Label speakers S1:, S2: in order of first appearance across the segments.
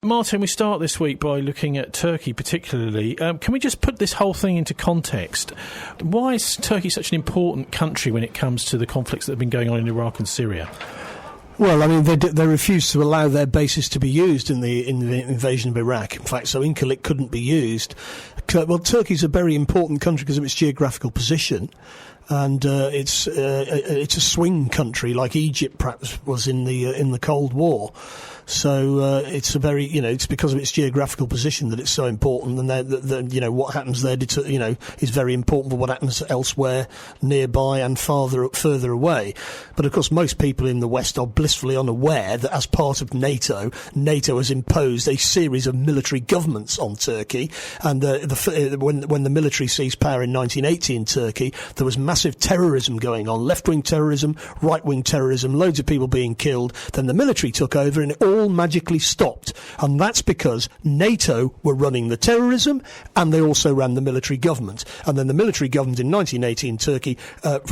S1: Martin, we start this week by looking at Turkey particularly. Can we just put this whole thing into context? Why is Turkey such an important country when it comes to the conflicts that have been going on in Iraq and Syria?
S2: Well, I mean, they refused to allow their bases to be used in the invasion of Iraq. In fact, so Incirlik couldn't be used. Well, Turkey's a very important country because of its geographical position. And it's a swing country like Egypt perhaps was in the Cold War. So it's a very, it's because of its geographical position that it's so important, and what happens there, is very important for what happens elsewhere, nearby and further away. But of course, most people in the West are blissfully unaware that as part of NATO has imposed a series of military governments on Turkey. And when the military seized power in 1980 in Turkey, there was massive terrorism going on, left-wing terrorism, right-wing terrorism, loads of people being killed. Then the military took over and it all magically stopped. And that's because NATO were running the terrorism and they also ran the military government. And then the military government in 1980 in Turkey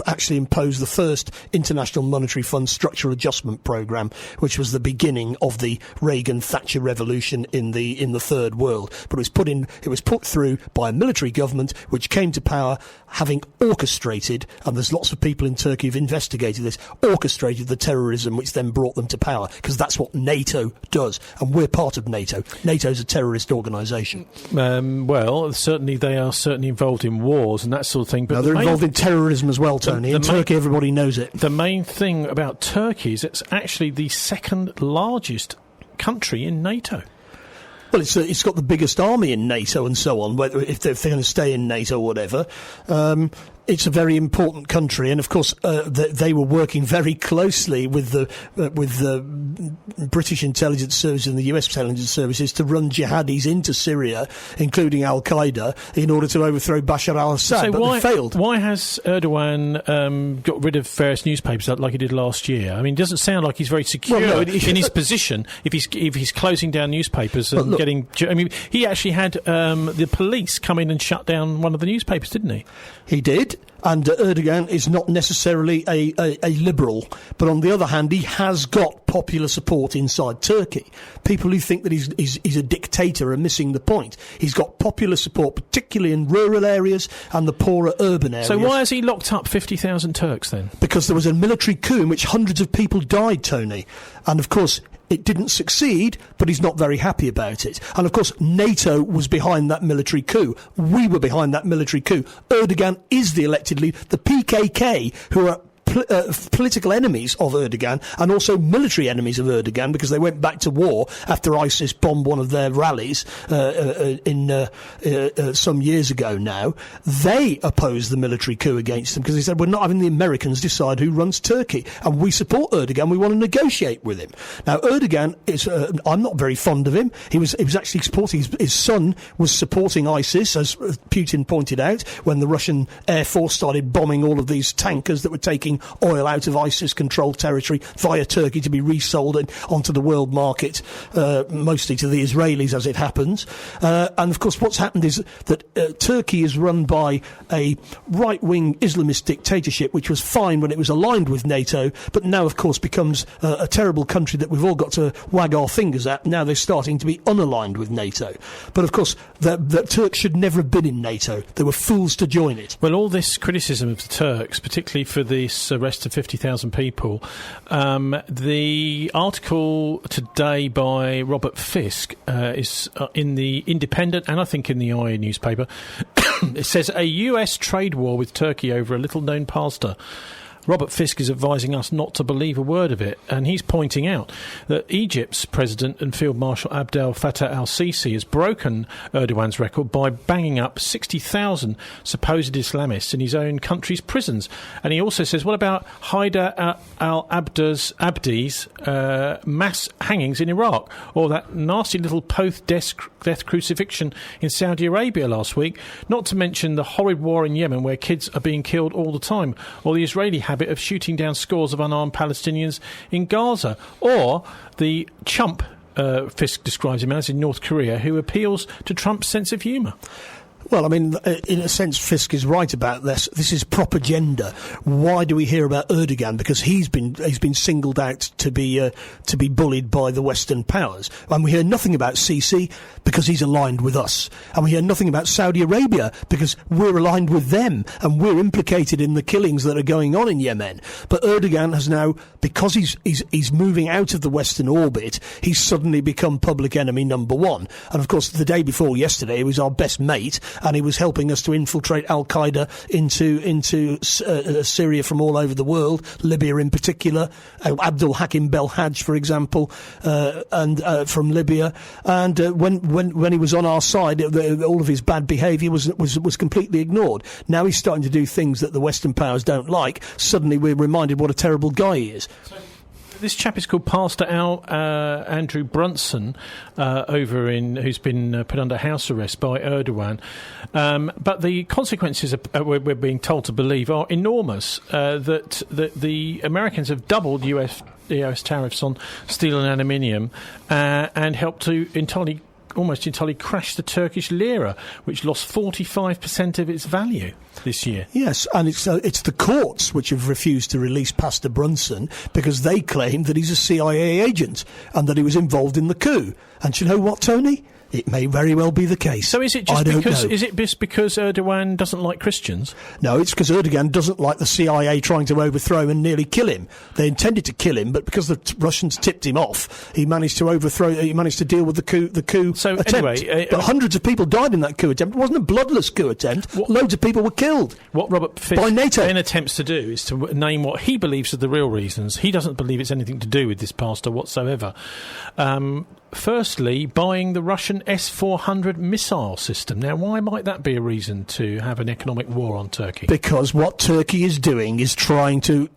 S2: actually imposed the first International Monetary Fund structural adjustment programme, which was the beginning of the Reagan-Thatcher revolution in the Third World. But it was put through by a military government which came to power having orchestrated, and there's lots of people in Turkey who've investigated this, orchestrated the terrorism which then brought them to power, because that's what NATO does, and we're part of NATO. NATO's a terrorist organisation.
S1: Well, certainly they are certainly involved in wars and that sort of thing. But
S2: they're involved in terrorism as well, Tony. In Turkey, everybody knows it.
S1: The main thing about Turkey is it's actually the second largest country in NATO.
S2: Well, it's got the biggest army in NATO and so on, whether if they're going to stay in NATO or whatever. It's a very important country, and of course they were working very closely with the British intelligence service and the US intelligence services to run jihadis into Syria, including al-Qaeda, in order to overthrow Bashar al-Assad. But they failed.
S1: Why has Erdogan got rid of various newspapers like he did last year? I mean, it doesn't sound like he's very secure in his position if he's closing down newspapers and getting. I mean, he actually had the police come in and shut down one of the newspapers, didn't he?
S2: He did. And Erdogan is not necessarily a liberal, but on the other hand, he has got popular support inside Turkey. People who think that he's a dictator are missing the point. He's got popular support, particularly in rural areas and the poorer urban areas.
S1: So why has he locked up 50,000 Turks then?
S2: Because there was a military coup in which hundreds of people died, Tony. And of course, it didn't succeed, but he's not very happy about it. And of course, NATO was behind that military coup. We were behind that military coup. Erdogan is the elected leader. The PKK, who are political enemies of Erdogan and also military enemies of Erdogan, because they went back to war after ISIS bombed one of their rallies some years ago now. They opposed the military coup against them because they said, we're not having the Americans decide who runs Turkey, and we support Erdogan, we want to negotiate with him. Now Erdogan is I'm not very fond of him. He was actually supporting his son was supporting ISIS, as Putin pointed out, when the Russian Air Force started bombing all of these tankers that were taking oil out of ISIS-controlled territory via Turkey to be resold onto the world market, mostly to the Israelis, as it happens. And, of course, what's happened is that Turkey is run by a right-wing Islamist dictatorship, which was fine when it was aligned with NATO, but now, of course, becomes a terrible country that we've all got to wag our fingers at. Now they're starting to be unaligned with NATO. But, of course, the Turks should never have been in NATO. They were fools to join it.
S1: Well, all this criticism of the Turks, particularly for this arrest of 50,000 people, the article today by Robert Fisk is in the Independent and I think in the IA newspaper. It says a US trade war with Turkey over a little-known pastor. Robert Fisk is advising us not to believe a word of it, and he's pointing out that Egypt's President and Field Marshal Abdel Fattah al-Sisi has broken Erdogan's record by banging up 60,000 supposed Islamists in his own country's prisons. And he also says, what about Haider al-Abadi's mass hangings in Iraq, or that nasty little post-death crucifixion in Saudi Arabia last week, not to mention the horrid war in Yemen where kids are being killed all the time, or the Israeli habit of shooting down scores of unarmed Palestinians in Gaza, or the chump, Fisk describes him as, in North Korea, who appeals to Trump's sense of humour.
S2: Well, I mean, in a sense, Fisk is right about this. This is propaganda. Why do we hear about Erdogan? Because he's been singled out to be bullied by the Western powers. And we hear nothing about Sisi because he's aligned with us. And we hear nothing about Saudi Arabia because we're aligned with them and we're implicated in the killings that are going on in Yemen. But Erdogan has now, because he's moving out of the Western orbit, he's suddenly become public enemy number one. And of course, the day before yesterday, he was our best mate. And he was helping us to infiltrate al-Qaeda into Syria from all over the world, Libya in particular, Abdel Hakim Belhaj, for example, and from Libya. And when he was on our side, all of his bad behaviour was completely ignored. Now he's starting to do things that the Western powers don't like. Suddenly we're reminded what a terrible guy he is.
S1: This chap is called Pastor Andrew Brunson, who's been put under house arrest by Erdogan. But the consequences, we're being told to believe, are enormous. That the Americans have doubled US tariffs on steel and aluminium and helped to almost entirely crash the Turkish lira, which lost 45% of its value this year.
S2: Yes, and it's the courts which have refused to release Pastor Brunson because they claim that he's a CIA agent and that he was involved in the coup. And do you know what, Tony? It may very well be the case.
S1: So is it just because Erdogan doesn't like Christians?
S2: No, it's because Erdogan doesn't like the CIA trying to overthrow and nearly kill him. They intended to kill him, but because the Russians tipped him off, he managed to deal with the coup
S1: so
S2: attempt.
S1: Anyway,
S2: but hundreds of people died in that coup attempt. It wasn't a bloodless coup attempt. Loads of people were killed.
S1: What Robert Fisk
S2: by NATO
S1: then attempts to do is to name what he believes are the real reasons. He doesn't believe it's anything to do with this pastor whatsoever. Firstly, buying the Russian S-400 missile system. Now, why might that be a reason to have an economic war on Turkey?
S2: Because what Turkey is doing is trying to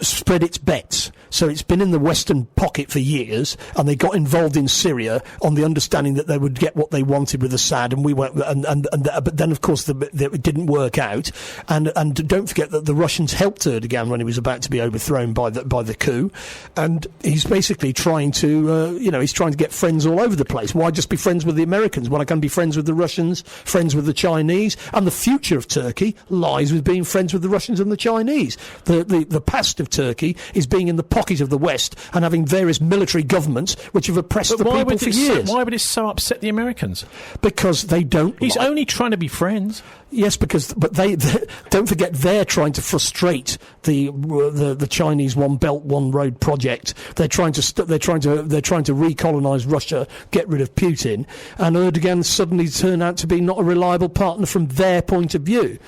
S2: spread its bets. So it's been in the Western pocket for years, and they got involved in Syria on the understanding that they would get what they wanted with Assad, and we went. But then, of course, it didn't work out. And don't forget that the Russians helped Erdogan when he was about to be overthrown by the coup, and he's basically trying to, he's trying to get friends all over the place. Why just be friends with the Americans when I can be friends with the Russians, friends with the Chinese? And the future of Turkey lies with being friends with the Russians and the Chinese. The past of Turkey is being in the pocket of the West and having various military governments which have oppressed the people for years.
S1: Why would it so upset the Americans?
S2: Because they don't.
S1: He's only trying to be friends.
S2: Yes, but they don't forget they're trying to frustrate the Chinese One Belt One Road project. They're trying to recolonize Russia, get rid of Putin, and Erdogan suddenly turned out to be not a reliable partner from their point of view.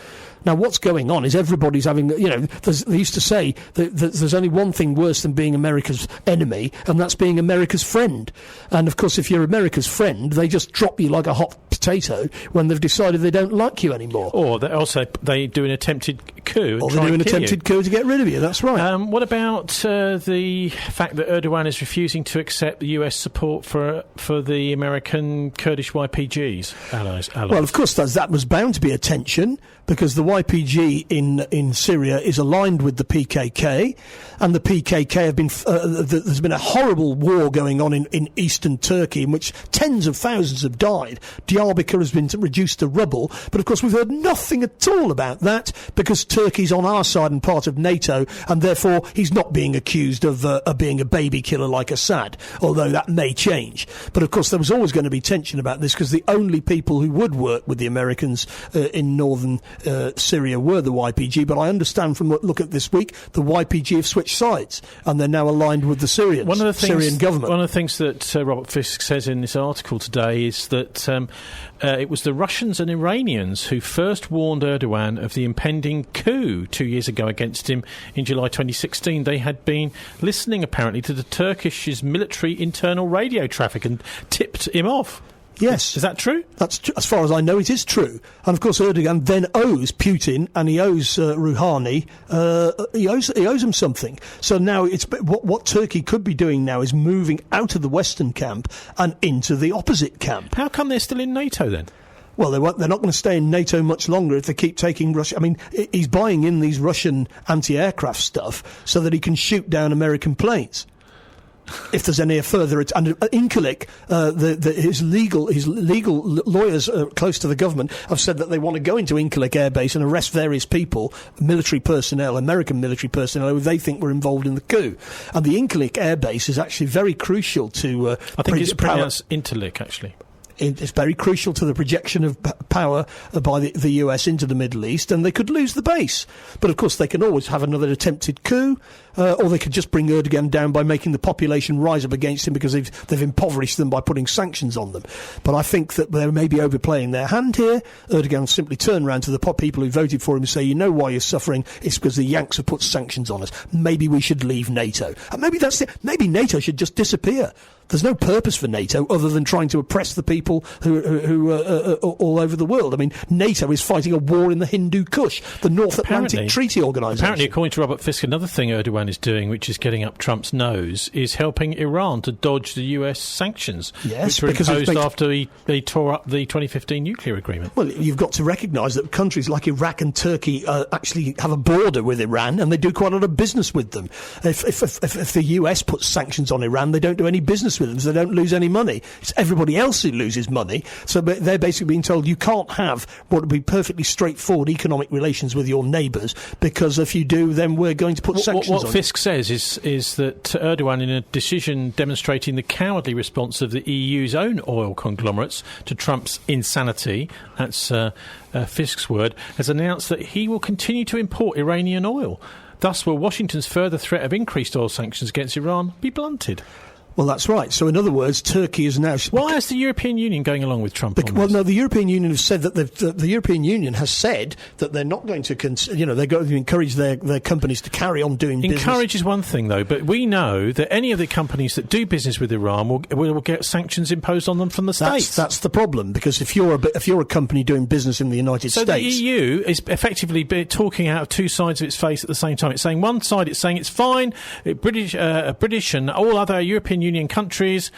S2: Now, what's going on is everybody's having, they used to say that there's only one thing worse than being America's enemy, and that's being America's friend. And, of course, if you're America's friend, they just drop you like a hot potato when they've decided they don't like you anymore.
S1: Or they do an attempted coup.
S2: Or they do an attempted coup to get rid of you, that's right.
S1: What about the fact that Erdogan is refusing to accept the US support for the American Kurdish YPGs allies?
S2: Well, of course, that was bound to be a tension, because the YPG in Syria is aligned with the PKK, and the PKK have been there's been a horrible war going on in eastern Turkey in which tens of thousands have died. Diyarbakir has been reduced to rubble, but of course we've heard nothing at all about that because Turkey's on our side and part of NATO, and therefore he's not being accused of being a baby killer like Assad, although that may change. But of course there was always going to be tension about this because the only people who would work with the Americans in northern Syria were the YPG, but I understand from look at this week, the YPG have switched sides, and they're now aligned with the Syrian government.
S1: One of the things that Robert Fisk says in this article today is that it was the Russians and Iranians who first warned Erdogan of the impending coup 2 years ago against him in July 2016. They had been listening, apparently, to the Turkish's military internal radio traffic and tipped him off.
S2: Yes.
S1: Is that true?
S2: That's as far as I know, it is true. And of course, Erdogan then owes Putin and he owes Rouhani. He owes him something. So now what Turkey could be doing now is moving out of the Western camp and into the opposite camp.
S1: How come they're still in NATO then?
S2: Well, they're not going to stay in NATO much longer if they keep taking Russia. I mean, he's buying in these Russian anti-aircraft stuff so that he can shoot down American planes. if there's any further. And Incirlik, his legal lawyers close to the government have said that they want to go into Incirlik Air Base and arrest various people, military personnel, American military personnel, who they think were involved in the coup. And the Incirlik Air Base is actually very crucial to...
S1: I think it's pronounced Interlik, actually.
S2: It's very crucial to the projection of power by the US into the Middle East, and they could lose the base. But of course, they can always have another attempted coup, or they could just bring Erdogan down by making the population rise up against him because they've impoverished them by putting sanctions on them. But I think that they may be overplaying their hand here. Erdogan will simply turn around to the people who voted for him and say, you know why you're suffering? It's because the Yanks have put sanctions on us. Maybe we should leave NATO. And maybe that's it. Maybe NATO should just disappear. There's no purpose for NATO other than trying to oppress the people who are all over the world. I mean, NATO is fighting a war in the Hindu Kush, the North Atlantic Treaty Organisation.
S1: Apparently, according to Robert Fisk, another thing Erdogan is doing, which is getting up Trump's nose, is helping Iran to dodge the US sanctions, which were imposed after they tore up the 2015 nuclear agreement.
S2: Well, you've got to recognise that countries like Iraq and Turkey actually have a border with Iran, and they do quite a lot of business with them. If the US puts sanctions on Iran, they don't do any business with them, so they don't lose any money. It's everybody else who loses money. So they're basically being told you can't have what would be perfectly straightforward economic relations with your neighbours, because if you do, then we're going to put sanctions on you.
S1: What Fisk says is that Erdogan, in a decision demonstrating the cowardly response of the EU's own oil conglomerates to Trump's insanity, that's Fisk's word, has announced that he will continue to import Iranian oil. Thus, will Washington's further threat of increased oil sanctions against Iran be blunted?
S2: Well, that's right. So, in other words, Turkey is now...
S1: Why is the European Union going along with Trump on this?
S2: Well, no, the European Union has said that the European Union has said that they're not going to... they're going to encourage their companies to carry on doing business.
S1: Encourage is one thing, though, but we know that any of the companies that do business with Iran will get sanctions imposed on them from the States.
S2: That's the problem, because if you're a company doing business in the United States...
S1: So the EU is effectively talking out of two sides of its face at the same time. It's saying one side, it's saying it's fine, British and all other European Union countries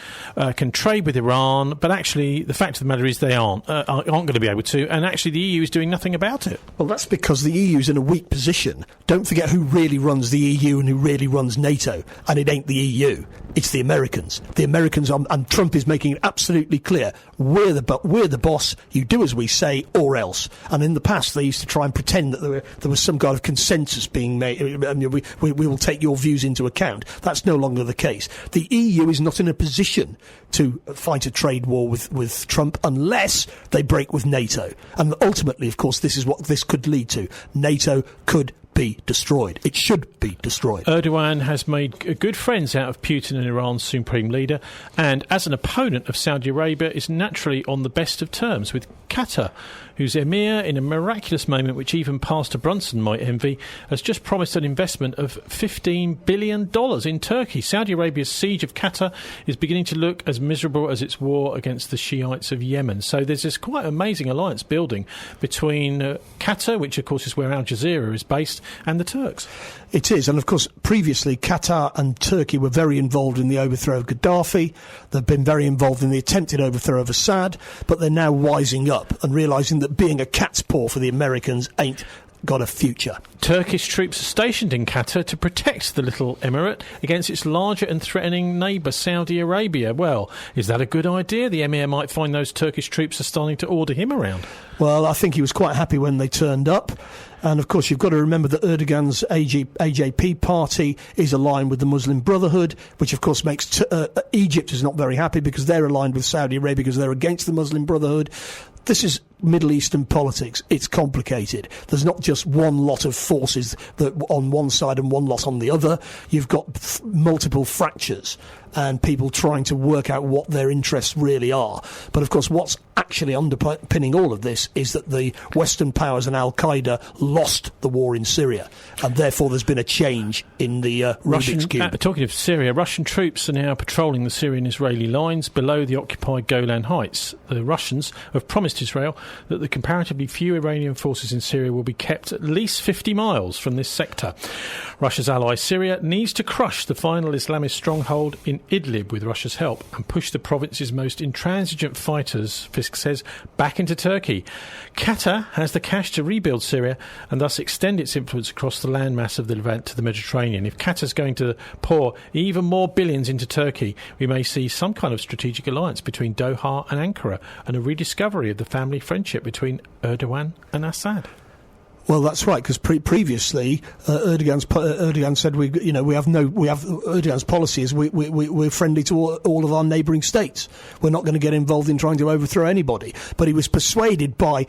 S1: can trade with Iran, but actually the fact of the matter is they aren't going to be able to, and actually the EU is doing nothing about it.
S2: Well, that's because the EU is in a weak position. Don't forget who really runs the EU and who really runs NATO, and it ain't the EU. It's the Americans. The Americans, and Trump is making it absolutely clear, we're the boss, you do as we say or else. And in the past they used to try and pretend that there was some kind of consensus being made. I mean, we will take your views into account. That's no longer the case. The EU is not in a position to fight a trade war with Trump unless they break with NATO. And ultimately, of course, this is what this could lead to. NATO could be destroyed. It should be destroyed.
S1: Erdogan has made good friends out of Putin and Iran's supreme leader, and as an opponent of Saudi Arabia is naturally on the best of terms with Qatar, whose emir, in a miraculous moment which even Pastor Brunson might envy, has just promised an investment of $15 billion in Turkey. Saudi Arabia's siege of Qatar is beginning to look as miserable as its war against the Shiites of Yemen. So there's this quite amazing alliance building between Qatar, which of course is where Al Jazeera is based, and the Turks.
S2: It is, and of course previously Qatar and Turkey were very involved in the overthrow of Gaddafi. They've been very involved in the attempted overthrow of Assad, but they're now wising up and realising that being a cat's paw for the Americans ain't got a future.
S1: Turkish troops are stationed in Qatar to protect the little emirate against its larger and threatening neighbour Saudi Arabia. Well, is that a good idea? The emir might find those Turkish troops are starting to order him around.
S2: Well, I think he was quite happy when they turned up. And, of course, you've got to remember that Erdogan's AJP party is aligned with the Muslim Brotherhood, which, of course, makes Egypt is not very happy because they're aligned with Saudi Arabia because they're against the Muslim Brotherhood. This is Middle Eastern politics. It's complicated. There's not just one lot of forces that on one side and one lot on the other. You've got multiple fractures and people trying to work out what their interests really are. But, of course, what's actually underpinning all of this is that the Western powers and al-Qaeda lost the war in Syria, and therefore there's been a change in the Rubik's Cube.
S1: Talking of Syria, Russian troops are now patrolling the Syrian-Israeli lines below the occupied Golan Heights. The Russians have promised Israel that the comparatively few Iranian forces in Syria will be kept at least 50 miles from this sector. Russia's ally Syria needs to crush the final Islamist stronghold in Idlib with Russia's help and push the province's most intransigent fighters, Fisk says, back into Turkey. Qatar has the cash to rebuild Syria and thus extend its influence across the landmass of the Levant to the Mediterranean. If Qatar's going to pour even more billions into Turkey, we may see some kind of strategic alliance between Doha and Ankara and a rediscovery of the family friendship between Erdogan and Assad.
S2: Well, that's right, because previously Erdogan said Erdogan's policy is we're friendly to all of our neighbouring states. We're not going to get involved in trying to overthrow anybody. But he was persuaded by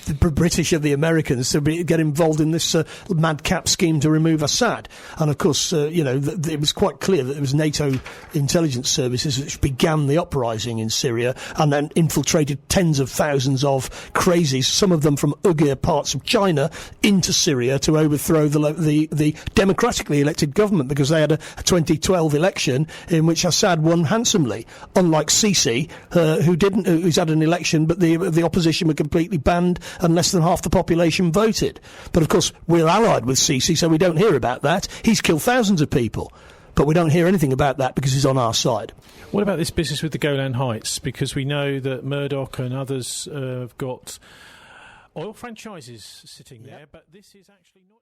S2: the British and the Americans to get involved in this madcap scheme to remove Assad. And of course, it was quite clear that it was NATO intelligence services which began the uprising in Syria and then infiltrated tens of thousands of crazies, some of them from Uyghur parts of China, into Syria to overthrow the democratically elected government, because they had a 2012 election in which Assad won handsomely, unlike Sisi, who's had an election but the opposition were completely banned and less than half the population voted. But of course, we're allied with Sisi, so we don't hear about that. He's killed thousands of people, but we don't hear anything about that because he's on our side.
S1: What about this business with the Golan Heights? Because we know that Murdoch and others have got oil franchises sitting there, but this is actually not...